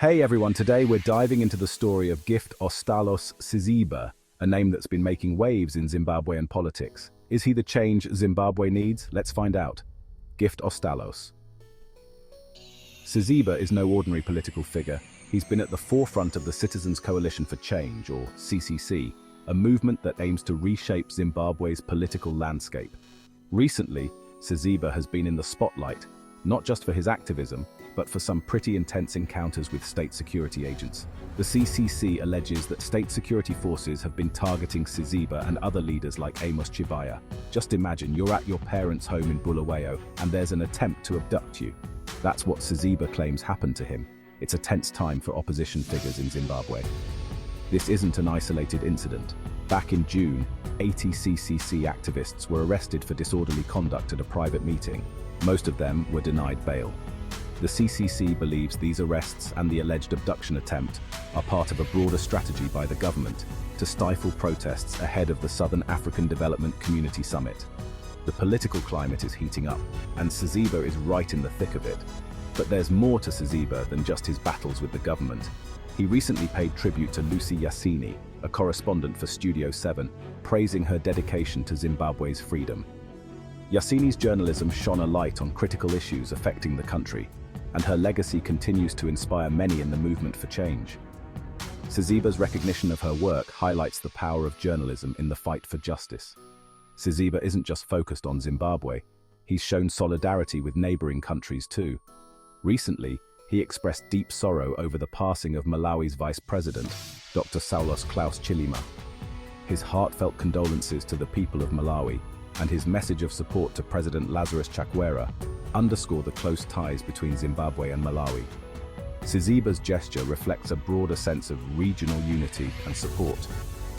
Hey everyone, today we're diving into the story of Gift Ostallos Siziba, a name that's been making waves in Zimbabwean politics. Is he the change Zimbabwe needs? Let's find out. Gift Ostallos. Siziba is no ordinary political figure. He's been at the forefront of the Citizens Coalition for Change, or CCC, a movement that aims to reshape Zimbabwe's political landscape. Recently, Siziba has been in the spotlight, not just for his activism, but for some pretty intense encounters with state security agents. The CCC alleges that state security forces have been targeting Siziba and other leaders like Amos Chibaya. Just imagine you're at your parents' home in Bulawayo and there's an attempt to abduct you. That's what Siziba claims happened to him. It's a tense time for opposition figures in Zimbabwe. This isn't an isolated incident. Back in June, 80 CCC activists were arrested for disorderly conduct at a private meeting. Most of them were denied bail. The CCC believes these arrests and the alleged abduction attempt are part of a broader strategy by the government to stifle protests ahead of the Southern African Development Community Summit. The political climate is heating up, and Siziba is right in the thick of it. But there's more to Siziba than just his battles with the government. He recently paid tribute to Lucy Yasini, a correspondent for Studio 7, praising her dedication to Zimbabwe's freedom. Yasini's journalism shone a light on critical issues affecting the country, and her legacy continues to inspire many in the movement for change. Siziba's recognition of her work highlights the power of journalism in the fight for justice. Siziba isn't just focused on Zimbabwe, he's shown solidarity with neighboring countries too. Recently, he expressed deep sorrow over the passing of Malawi's Vice President, Dr. Saulos Klaus Chilima. His heartfelt condolences to the people of Malawi and his message of support to President Lazarus Chakwera underscore the close ties between Zimbabwe and Malawi. Siziba's gesture reflects a broader sense of regional unity and support.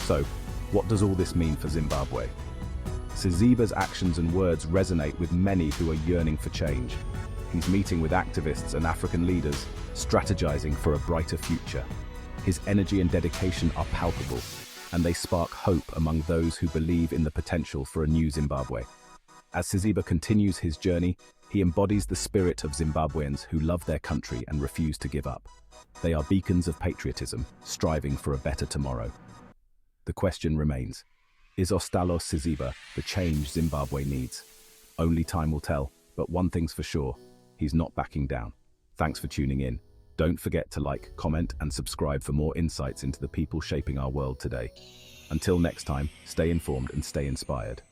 So, what does all this mean for Zimbabwe? Siziba's actions and words resonate with many who are yearning for change. He's meeting with activists and African leaders, strategizing for a brighter future. His energy and dedication are palpable, and they spark hope among those who believe in the potential for a new Zimbabwe. As Siziba continues his journey, he embodies the spirit of Zimbabweans who love their country and refuse to give up. They are beacons of patriotism, striving for a better tomorrow. The question remains, is Ostallos Siziba the change Zimbabwe needs? Only time will tell, but one thing's for sure, he's not backing down. Thanks for tuning in. Don't forget to like, comment, and subscribe for more insights into the people shaping our world today. Until next time, stay informed and stay inspired.